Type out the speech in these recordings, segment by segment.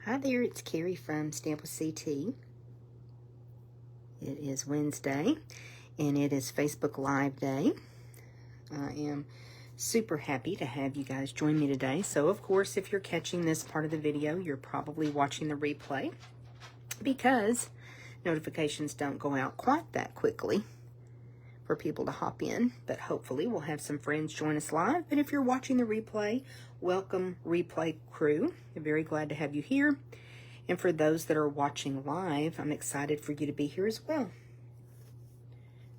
Hi there, it's Carrie from Stamp with CT. It is Wednesday, and it is Facebook Live Day. I am super happy to have you guys join me today. So, of course, if you're catching this part of the video, you're probably watching the replay because notifications don't go out quite that quickly for people to hop in, but hopefully we'll have some friends join us live. But if you're watching the replay, welcome replay crew. I'm very glad to have you here. And for those that are watching live, I'm excited for you to be here as well.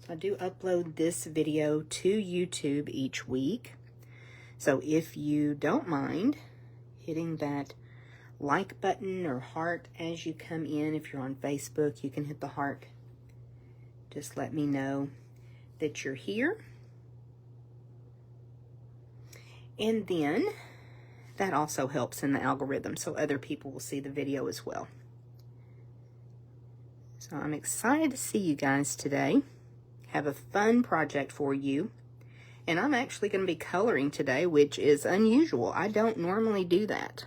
So I do upload this video to YouTube each week. So if you don't mind hitting that like button or heart as you come in, if you're on Facebook, you can hit the heart. Just let me know that you're here. And then that also helps in the algorithm so other people will see the video as well. So I'm excited to see you guys today. Have a fun project for you. And I'm actually going to be coloring today, which is unusual. I don't normally do that.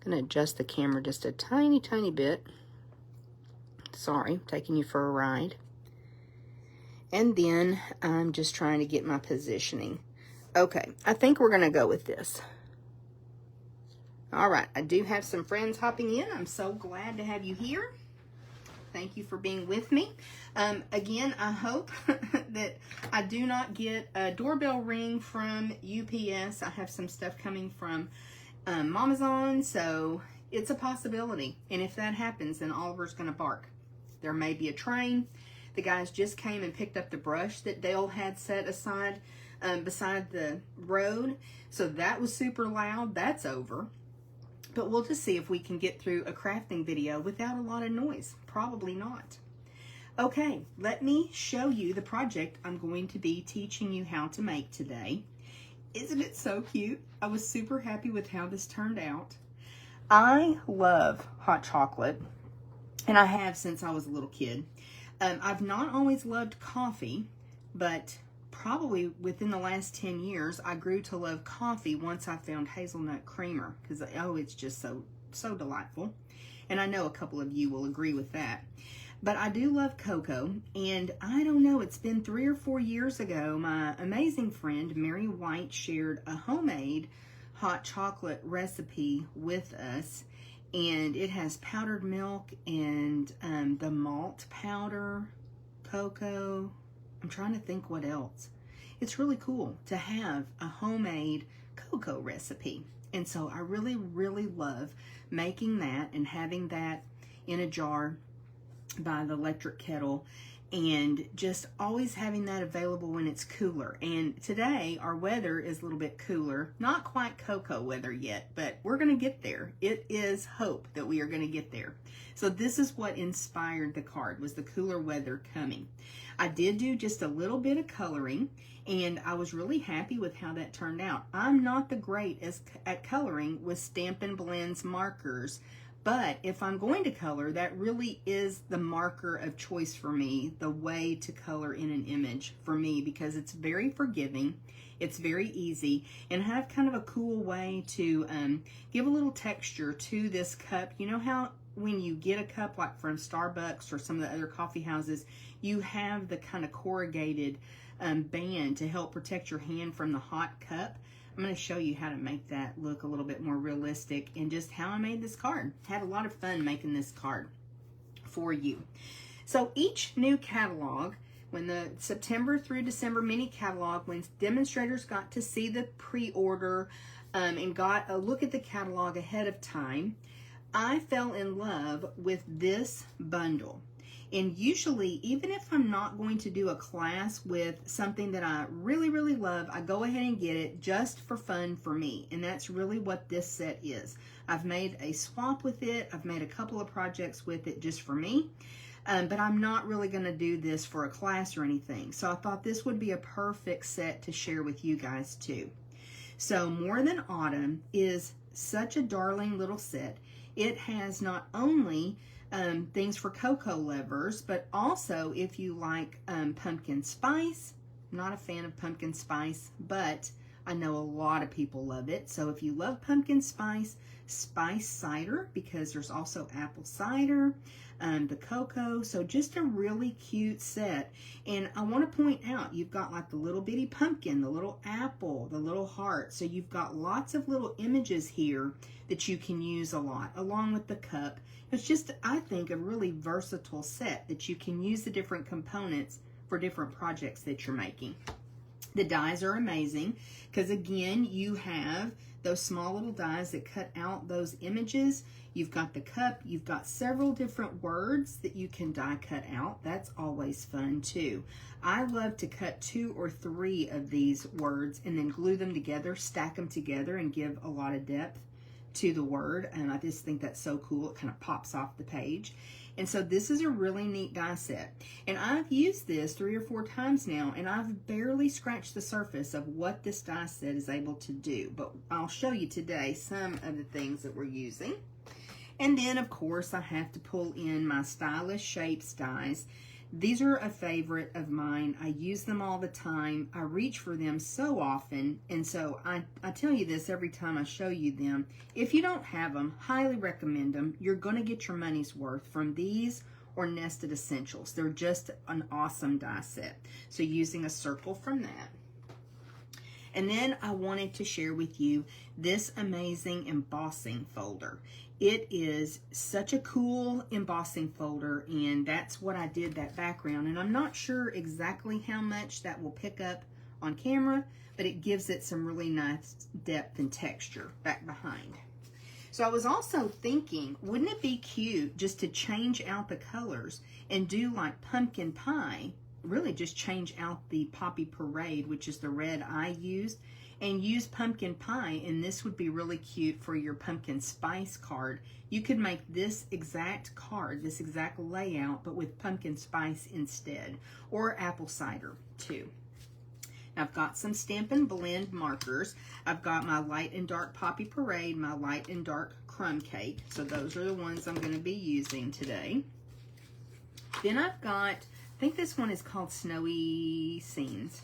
I'm going to adjust the camera just a tiny, tiny bit. Sorry, taking you for a ride. And then I'm just trying to get my positioning. Okay, I think we're going to go with this. All right, I do have some friends hopping in. I'm so glad to have you here. Thank you for being with me. Again, I hope that I do not get a doorbell ring from UPS. I have some stuff coming from Amazon, so it's a possibility. And if that happens, then Oliver's going to bark. There may be a train. The guys just came and picked up the brush that Dale had set aside beside the road. So that was super loud. That's over. But we'll just see if we can get through a crafting video without a lot of noise. Probably not. Okay, let me show you the project I'm going to be teaching you how to make today. Isn't it so cute? I was super happy with how this turned out. I love hot chocolate, and I have since I was a little kid. I've not always loved coffee, but probably within the last 10 years, I grew to love coffee once I found hazelnut creamer because, oh, it's just so delightful. And I know a couple of you will agree with that. But I do love cocoa, and I don't know, it's been 3 or 4 years ago, my amazing friend Mary White shared a homemade hot chocolate recipe with us. And it has powdered milk and the malt powder, cocoa. I'm trying to think what else. It's really cool to have a homemade cocoa recipe. And so I really, really love making that and having that in a jar by the electric kettle. And just always having that available when it's cooler. And today our weather is a little bit cooler. Not quite cocoa weather yet, but we're going to get there. It is hope that we are going to get there. So this is what inspired the card, was the cooler weather coming. I did do just a little bit of coloring, and I was really happy with how that turned out. I'm not the greatest at coloring with Stampin' Blends markers, but if I'm going to color, that really is the marker of choice for me, the way to color in an image for me, because it's very forgiving, it's very easy, and have kind of a cool way to give a little texture to this cup. You know how when you get a cup like from Starbucks or some of the other coffee houses, you have the kind of corrugated band to help protect your hand from the hot cup? I'm going to show you how to make that look a little bit more realistic and just how I made this card. Had a lot of fun making this card for you. So each new catalog, when the September through December mini catalog, when demonstrators got to see the pre-order and got a look at the catalog ahead of time, I fell in love with this bundle. And usually, even if I'm not going to do a class with something that I really, really love, I go ahead and get it just for fun for me. And that's really what this set is. I've made a swap with it. I've made a couple of projects with it just for me. But I'm not really going to do this for a class or anything. So I thought this would be a perfect set to share with you guys too. So More Than Autumn is such a darling little set. It has not only things for cocoa lovers, but also if you like pumpkin spice. I'm not a fan of pumpkin spice, but I know a lot of people love it. So if you love pumpkin spice, spice cider, because there's also apple cider, the cocoa. So just a really cute set. And I want to point out, you've got like the little bitty pumpkin, the little apple, the little heart. So you've got lots of little images here that you can use a lot, along with the cup. It's just, I think, a really versatile set that you can use the different components for different projects that you're making. The dies are amazing because, again, you have those small little dies that cut out those images. You've got the cup. You've got several different words that you can die cut out. That's always fun, too. I love to cut 2 or 3 of these words and then glue them together, stack them together, and give a lot of depth to the word. And I just think that's so cool. It kind of pops off the page. And so this is a really neat die set. And I've used this 3 or 4 times now, and I've barely scratched the surface of what this die set is able to do. But I'll show you today some of the things that we're using. And then, of course, I have to pull in my Stylish Shapes dies. These are a favorite of mine. I use them all the time. I reach for them so often. And so I tell you this every time I show you them. If you don't have them, highly recommend them. You're going to get your money's worth from these or Nested Essentials. They're just an awesome die set. So using a circle from that. And then I wanted to share with you this amazing embossing folder. It is such a cool embossing folder, and that's what I did, that background. And I'm not sure exactly how much that will pick up on camera, but it gives it some really nice depth and texture back behind. So I was also thinking, wouldn't it be cute just to change out the colors and do like pumpkin pie, really just change out the Poppy Parade, which is the red I used, and use pumpkin pie, and this would be really cute for your pumpkin spice card. You could make this exact card, this exact layout, but with pumpkin spice instead, or apple cider too. I've got some Stampin' Blend markers. I've got my light and dark Poppy Parade, my light and dark Crumb Cake. So those are the ones I'm going to be using today. Then I've got, I think this one is called Snowy Scenes.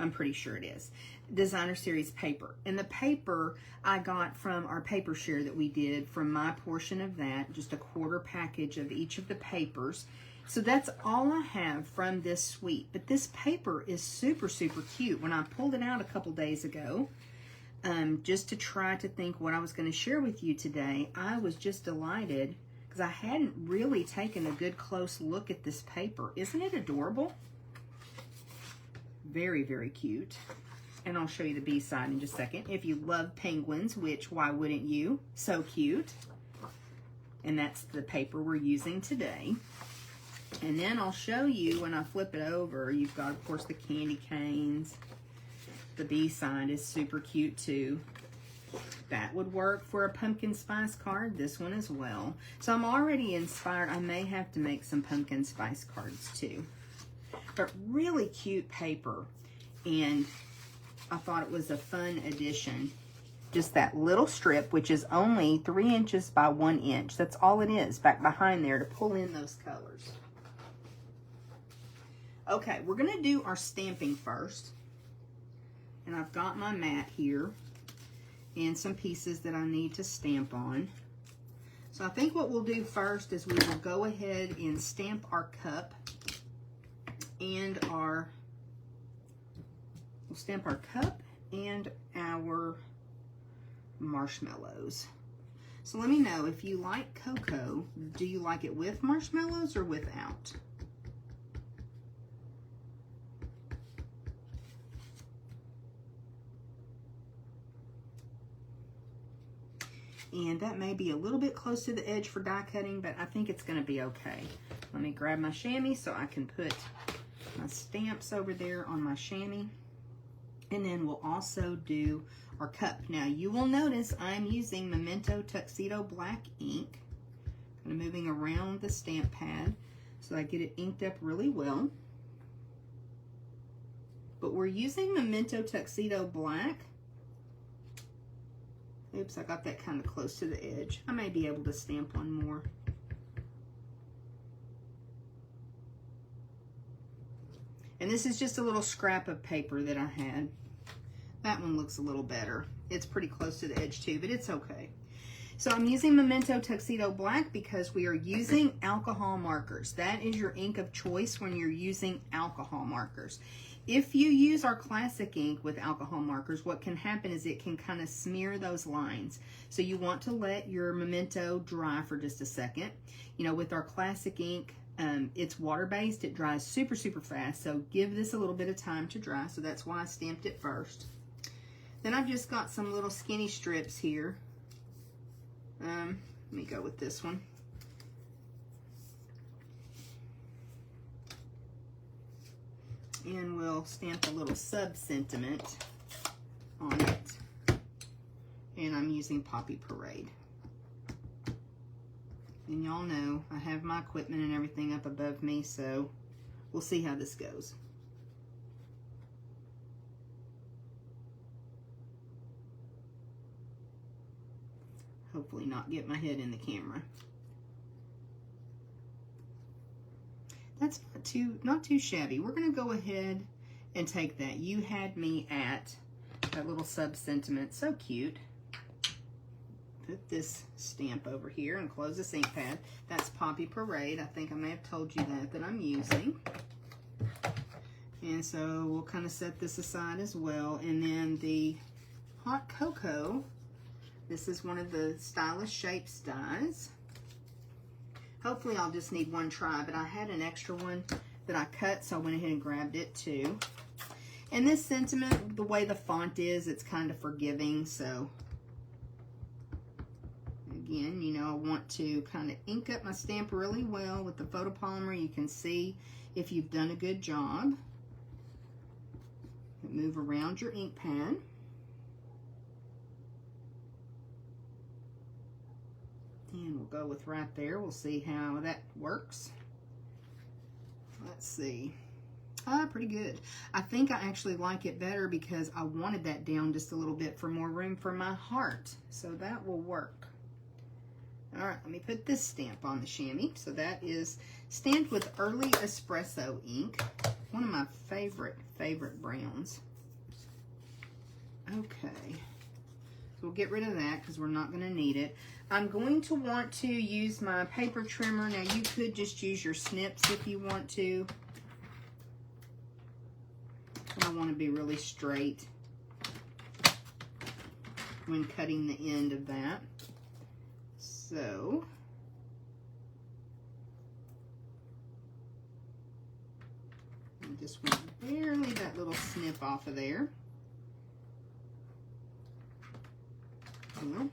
I'm pretty sure it is. Designer Series paper. And the paper I got from our paper share that we did, from my portion of that, just a quarter package of each of the papers. So that's all I have from this suite. But this paper is super, super cute. When I pulled it out a couple days ago, just to try to think what I was going to share with you today, I was just delighted because I hadn't really taken a good close look at this paper. Isn't it adorable? Very, very cute. And I'll show you the B side in just a second. If you love penguins, which why wouldn't you? So cute. And that's the paper we're using today. And then I'll show you when I flip it over, you've got, of course, the candy canes. The B side is super cute too. That would work for a pumpkin spice card. This one as well. So I'm already inspired. I may have to make some pumpkin spice cards too. But really cute paper. And I thought it was a fun addition. Just that little strip, which is only 3 inches by 1 inch. That's all it is back behind there to pull in those colors. Okay, we're going to do our stamping first. And I've got my mat here and some pieces that I need to stamp on. So I think what we'll do first is we will go ahead and stamp our cup and we'll stamp our cup and our marshmallows. So let me know if you like cocoa. Do you like it with marshmallows or without? And that may be a little bit close to the edge for die cutting, but I think it's going to be okay. Let me grab my chamois so I can put my stamps over there on my chamois. And then we'll also do our cup. Now you will notice I'm using Memento Tuxedo Black ink. Kind of moving around the stamp pad so I get it inked up really well. But we're using Memento Tuxedo Black. Oops, I got that kind of close to the edge. I may be able to stamp one more. And this is just a little scrap of paper that I had. That one looks a little better. It's pretty close to the edge too, but it's okay. So I'm using Memento Tuxedo Black because we are using alcohol markers. That is your ink of choice when you're using alcohol markers. If you use our classic ink with alcohol markers, what can happen is it can kind of smear those lines. So you want to let your Memento dry for just a second. You know, with our classic ink, it's water-based. It dries super, super fast. So give this a little bit of time to dry. So that's why I stamped it first. Then I've just got some little skinny strips here. Let me go with this one. And we'll stamp a little sub-sentiment on it. And I'm using Poppy Parade. And y'all know I have my equipment and everything up above me, so we'll see how this goes. Hopefully not get my head in the camera. That's not too shabby. We're going to go ahead and take that. You had me at that little sub-sentiment. So cute. Put this stamp over here and close this ink pad. That's Poppy Parade. I think I may have told you that I'm using. And so we'll kind of set this aside as well. And then the Hot Cocoa. This is one of the Stylish Shapes dies. Hopefully I'll just need one try, but I had an extra one that I cut, so I went ahead and grabbed it too. And this sentiment, the way the font is, it's kind of forgiving, so again, you know, I want to kind of ink up my stamp really well with the photopolymer. You can see if you've done a good job. Move around your ink pad. And we'll go with right there. We'll see how that works. Let's see. Pretty good. I think I actually like it better because I wanted that down just a little bit for more room for my heart. So that will work. All right, let me put this stamp on the chamois. So that is stamped with Early Espresso ink. One of my favorite browns. Okay. So we'll get rid of that because we're not going to need it. I'm going to want to use my paper trimmer. Now you could just use your snips if you want to. I want to be really straight when cutting the end of that. So I just want to barely that little snip off of there. Well,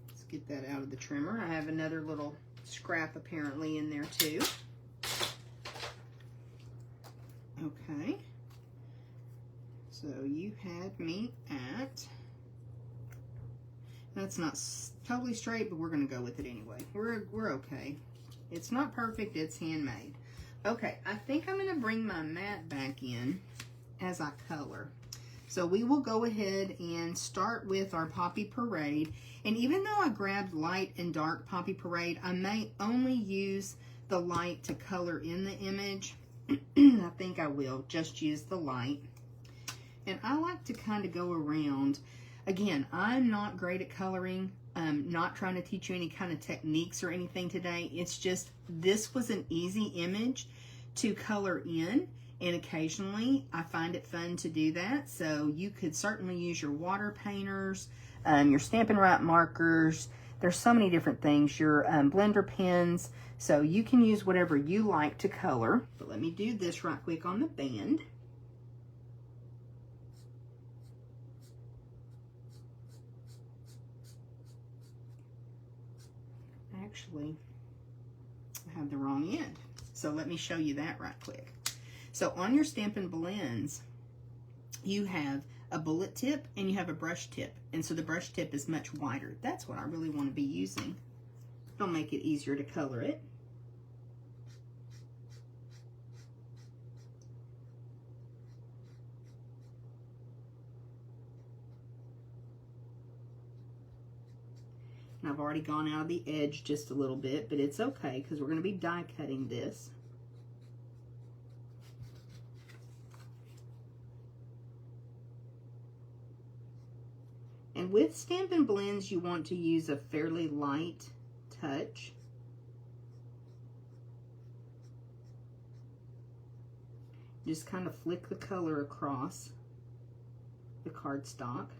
let's get that out of the trimmer. I have another little scrap apparently in there too. Okay. So you had me at, that's not totally straight, but we're going to go with it anyway. We're okay. It's not perfect, it's handmade. Okay, I think I'm going to bring my mat back in as I color. So we will go ahead and start with our Poppy Parade. And even though I grabbed light and dark Poppy Parade, I may only use the light to color in the image. I think I will just use the light. And I like to kind of go around. Again, I'm not great at coloring. I'm not trying to teach you any kind of techniques or anything today. It's just, this was an easy image to color in. And occasionally I find it fun to do that. So you could certainly use your water painters, your Stampin' Up markers. There's so many different things, your blender pens. So you can use whatever you like to color. But let me do this right quick on the band. Actually, I have the wrong end. So let me show you that right quick. So on your Stampin' Blends, you have a bullet tip and you have a brush tip. And so the brush tip is much wider. That's what I really want to be using. It'll make it easier to color it. And I've already gone out of the edge just a little bit, but it's okay because we're going to be die cutting this. And with Stampin' Blends, you want to use a fairly light touch. Just kind of flick the color across the cardstock.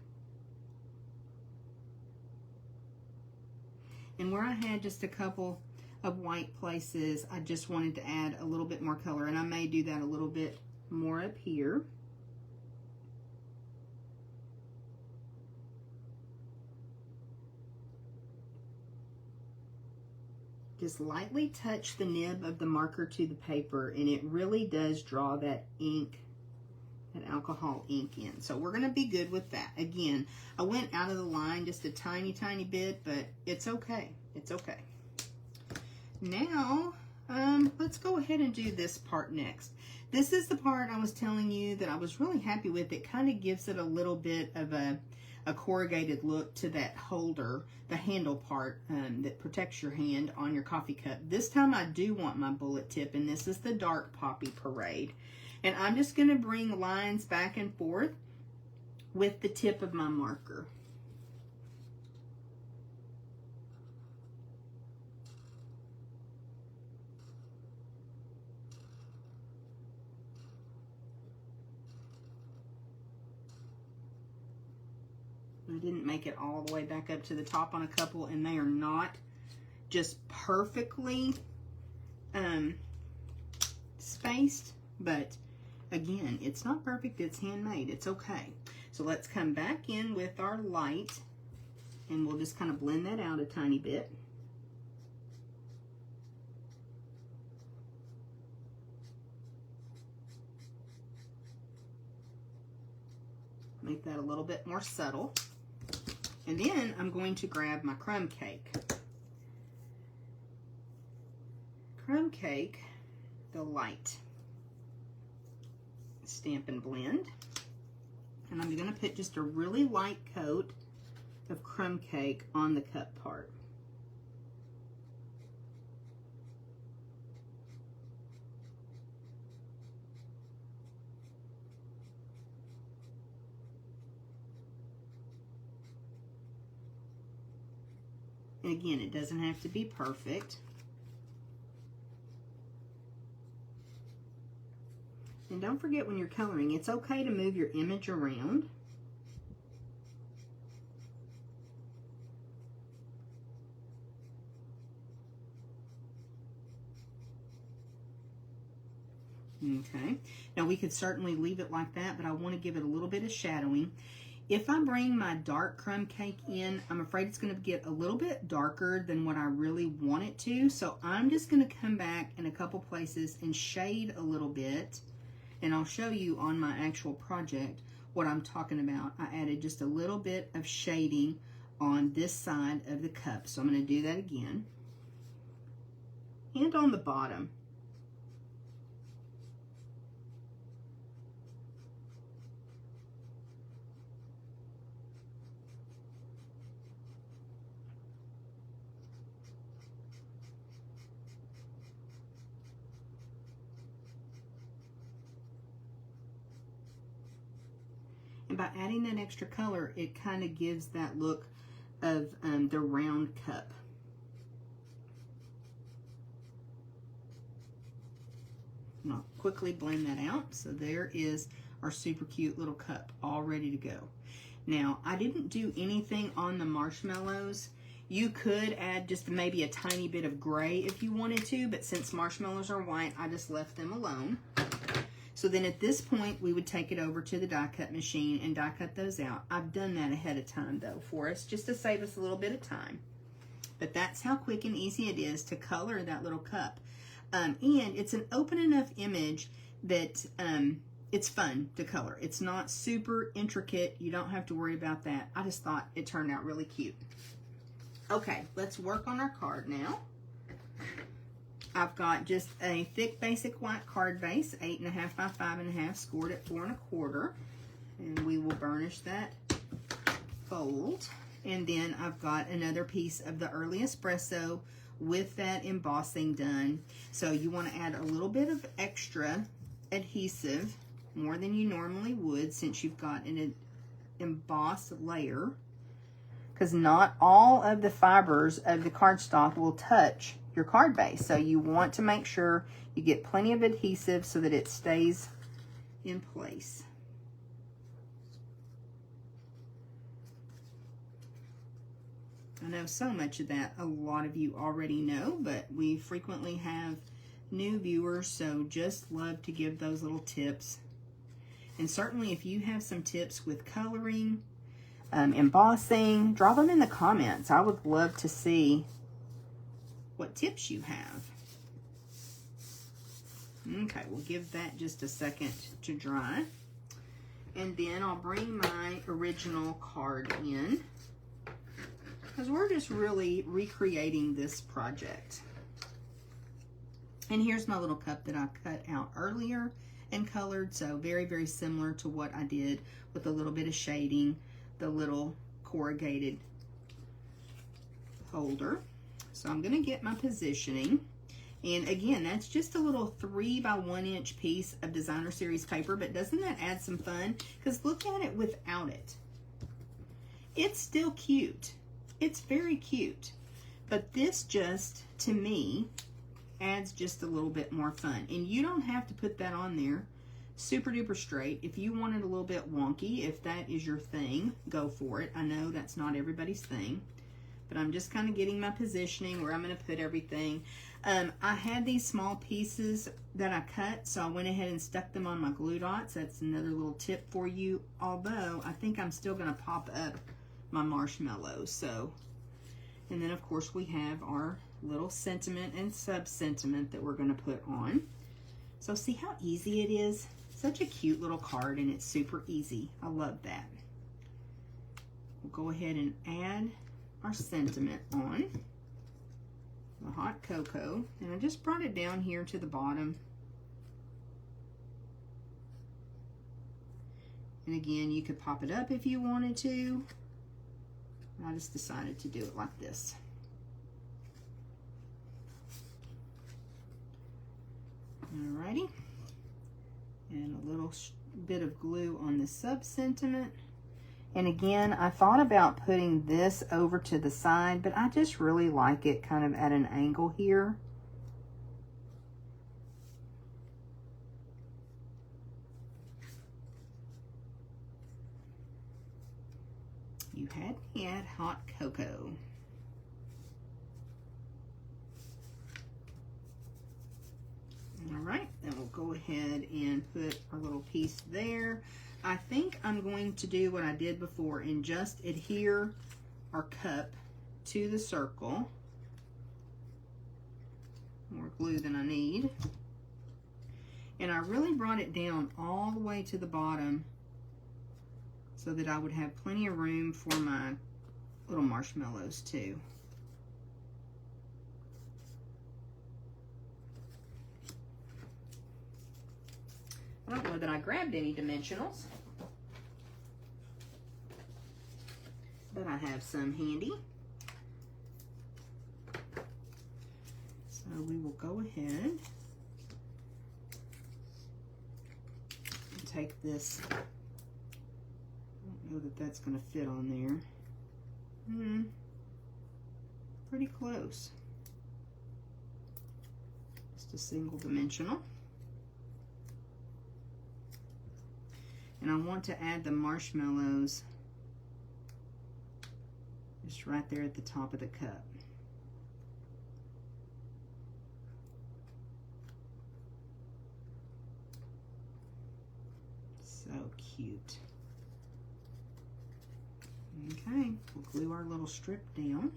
And where I had just a couple of white places, I just wanted to add a little bit more color, and I may do that a little bit more up here. Just lightly touch the nib of the marker to the paper, and it really does draw that ink, that alcohol ink in. So we're going to be good with that. Again, I went out of the line just a tiny, tiny bit, but it's okay. It's okay. Now, let's go ahead and do this part next. This is the part I was telling you that I was really happy with. It kind of gives it a little bit of a corrugated look to that holder, the handle part that protects your hand on your coffee cup. This time I do want my bullet tip, and this is the Dark Poppy Parade. And I'm just going to bring lines back and forth with the tip of my marker. I didn't make it all the way back up to the top on a couple, and they are not just perfectly spaced, but again, it's not perfect, it's handmade, it's okay. So let's come back in with our light, and we'll just kind of blend that out a tiny bit. Make that a little bit more subtle. And then I'm going to grab my crumb cake. Crumb cake, the light Stampin' Blend. And I'm going to put just a really light coat of crumb cake on the cup part. And again, it doesn't have to be perfect. And don't forget, when you're coloring, it's okay to move your image around. Okay, now we could certainly leave it like that, but I want to give it a little bit of shadowing. If I bring my dark crumb cake in, I'm afraid it's going to get a little bit darker than what I really want it to. So I'm just going to come back in a couple places and shade a little bit. And I'll show you on my actual project what I'm talking about. I added just a little bit of shading on this side of the cup. So I'm going to do that again. And on the bottom. And by adding that extra color, it kind of gives that look of the round cup. And I'll quickly blend that out. So there is our super cute little cup all ready to go. Now, I didn't do anything on the marshmallows. You could add just maybe a tiny bit of gray if you wanted to, but since marshmallows are white, I just left them alone. So then at this point, we would take it over to the die cut machine and die cut those out. I've done that ahead of time though for us, just to save us a little bit of time. But that's how quick and easy it is to color that little cup. And it's an open enough image that it's fun to color. It's not super intricate. You don't have to worry about that. I just thought it turned out really cute. Okay, let's work on our card now. I've got just a thick basic white card base, 8.5 by 5.5, scored at 4 1/4. And we will burnish that fold. And then I've got another piece of the early espresso with that embossing done. So you want to add a little bit of extra adhesive, more than you normally would, since you've got an embossed layer because not all of the fibers of the cardstock will touch your card base. So you want to make sure you get plenty of adhesive so that it stays in place. I know so much of that a lot of you already know, but we frequently have new viewers, so just love to give those little tips. And certainly if you have some tips with coloring, embossing, drop them in the comments. I would love to see what tips you have. Okay, we'll give that just a second to dry. And then I'll bring my original card in, because we're just really recreating this project. And here's my little cup that I cut out earlier and colored, so very, very similar to what I did with a little bit of shading, the little corrugated holder. So I'm gonna get my positioning. And again, that's just a little 3 by 1 inch piece of designer series paper, but doesn't that add some fun? Because look at it without it. It's still cute. It's very cute, but this just, to me, adds just a little bit more fun. And you don't have to put that on there super duper straight. If you want it a little bit wonky, if that is your thing, go for it. I know that's not everybody's thing, but I'm just kind of getting my positioning where I'm going to put everything. I had these small pieces that I cut, so I went ahead and stuck them on my glue dots. That's another little tip for you, although I think I'm still going to pop up my marshmallows. So, and then of course we have our little sentiment and sub-sentiment that we're going to put on. So see how easy it is? Such a cute little card, and it's super easy. I love that. We'll go ahead and add our sentiment on the hot cocoa, and I just brought it down here to the bottom. And again, you could pop it up if you wanted to. I just decided to do it like this. Alrighty. And a little bit of glue on the sub-sentiment. And again, I thought about putting this over to the side, but I just really like it kind of at an angle here. You had me at hot cocoa. All right, then we'll go ahead and put our little piece there. I think I'm going to do what I did before and just adhere our cup to the circle. More glue than I need. And I really brought it down all the way to the bottom so that I would have plenty of room for my little marshmallows too. I don't know that I grabbed any dimensionals, but I have some handy. So we will go ahead and take this. I don't know that that's going to fit on there. Pretty close. Just a single dimensional. And I want to add the marshmallows just right there at the top of the cup. So cute. Okay, we'll glue our little strip down.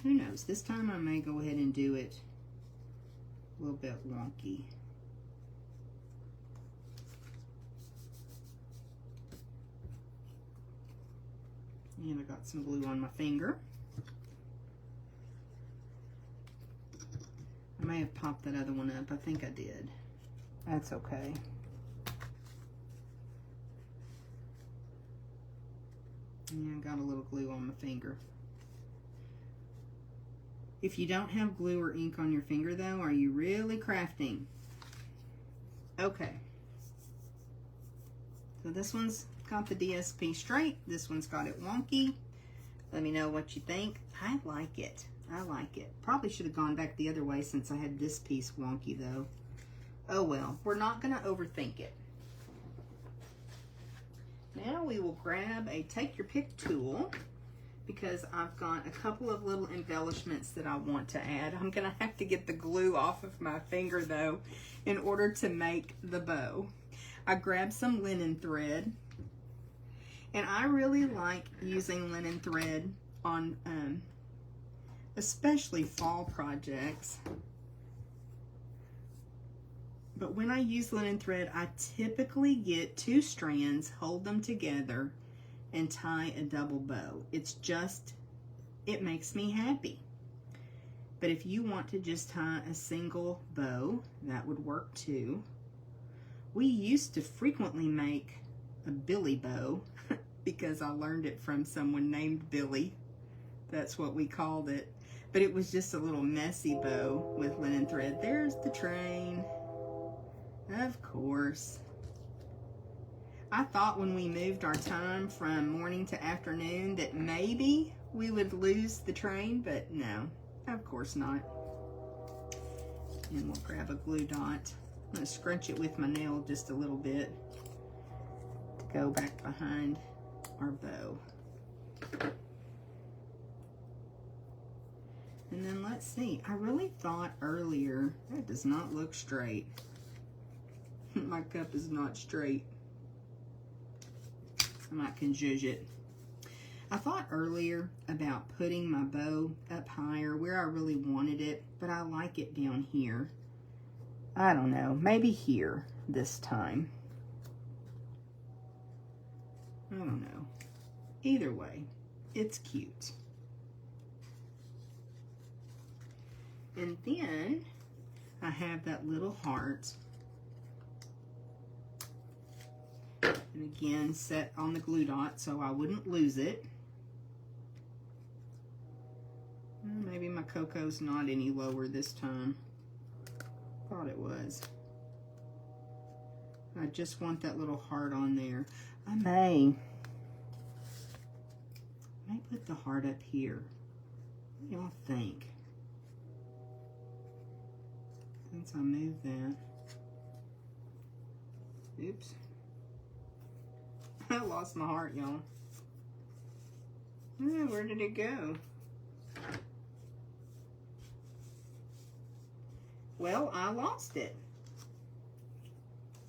Who knows, this time I may go ahead and do it a little bit wonky. And I got some glue on my finger. I may have popped that other one up. I think I did. That's okay. Yeah, I got a little glue on my finger. If you don't have glue or ink on your finger though, are you really crafting? Okay. So this one's got the DSP straight. This one's got it wonky. Let me know what you think. I like it. I like it. Probably should have gone back the other way since I had this piece wonky though. Oh well, we're not going to overthink it. Now we will grab a take your pick tool because I've got a couple of little embellishments that I want to add. I'm going to have to get the glue off of my finger though in order to make the bow. I grabbed some linen thread, and I really like using linen thread on especially fall projects. But when I use linen thread, I typically get 2 strands, hold them together, and tie a double bow. It's just, it makes me happy. But if you want to just tie a single bow, that would work too. We used to frequently make a Billy bow because I learned it from someone named Billy. That's what we called it. But it was just a little messy bow with linen thread. There's the train. Of course. I thought when we moved our time from morning to afternoon that maybe we would lose the train, but no, of course not. And we'll grab a glue dot. I'm going to scrunch it with my nail just a little bit to go back behind our bow. And then let's see, I really thought earlier, that does not look straight. My cup is not straight. I might can judge it. I thought earlier about putting my bow up higher where I really wanted it, but I like it down here. I don't know, maybe here this time. I don't know. Either way, it's cute. And then I have that little heart. And again, set on the glue dot so I wouldn't lose it. Maybe my cocoa's not any lower this time. Thought it was. I just want that little heart on there. I may put the heart up here. What do y'all think? Since I moved that. Oops. I lost my heart, y'all. Oh, where did it go? Well, I lost it.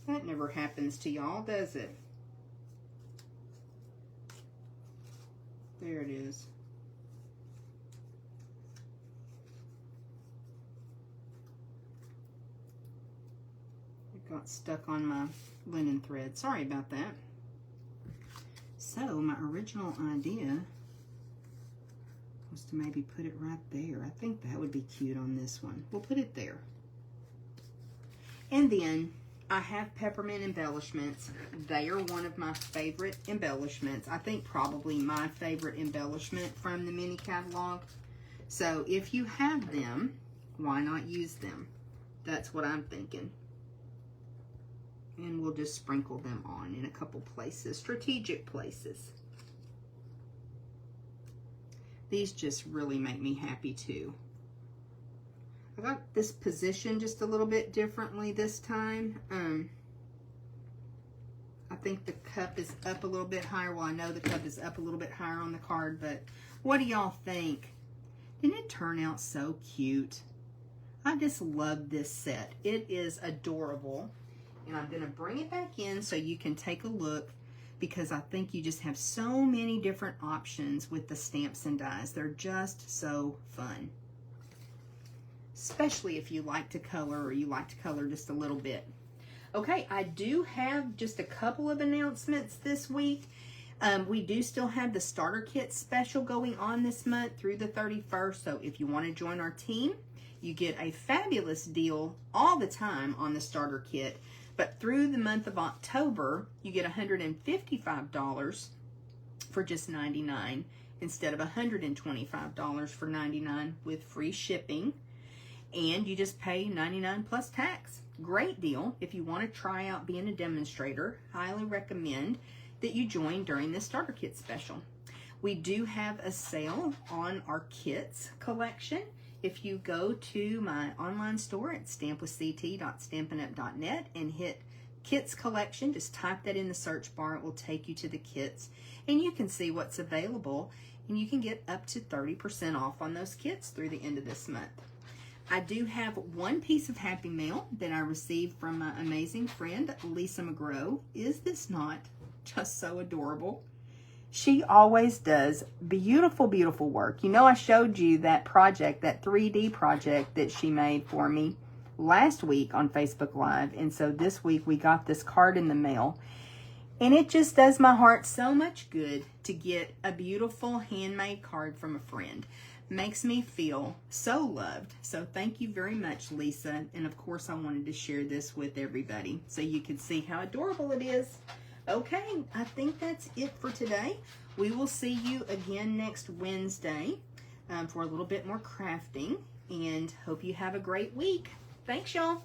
That never happens to y'all, does it? There it is. It got stuck on my linen thread. Sorry about that. So my original idea was to maybe put it right there. I think that would be cute on this one. We'll put it there. And then I have peppermint embellishments. They are one of my favorite embellishments. I think probably my favorite embellishment from the mini catalog. So if you have them, why not use them? That's what I'm thinking. And we'll just sprinkle them on in a couple places, strategic places. These just really make me happy too. I got this position just a little bit differently this time. I think the cup is up a little bit higher. Well, I know the cup is up a little bit higher on the card, but what do y'all think? Didn't it turn out so cute? I just love this set. It is adorable. And I'm going to bring it back in so you can take a look, because I think you just have so many different options with the stamps and dies. They're just so fun. Especially if you like to color, or you like to color just a little bit. Okay, I do have just a couple of announcements this week. We do still have the starter kit special going on this month through the 31st. So if you want to join our team, you get a fabulous deal all the time on the starter kit. But through the month of October, you get $155 for just $99 instead of $125 for $99 with free shipping. And you just pay $99 plus tax. Great deal. If you want to try out being a demonstrator, highly recommend. that you join during this starter kit special. We do have a sale on our kits collection. If you go to my online store at stampwithct.stampinup.net and hit kits collection, just type that in the search bar, it will take you to the kits, and you can see what's available, and you can get up to 30% off on those kits through the end of this month. I do have one piece of Happy Mail that I received from my amazing friend, Lisa McGrow. Is this not just so adorable? She always does beautiful, beautiful work. You know, I showed you that project, that 3D project that she made for me last week on Facebook Live. And so this week we got this card in the mail. And it just does my heart so much good to get a beautiful handmade card from a friend. Makes me feel so loved. So thank you very much, Lisa. And of course, I wanted to share this with everybody so you could see how adorable it is. Okay, I think that's it for today. We will see you again next Wednesday for a little bit more crafting, and hope you have a great week. Thanks, y'all.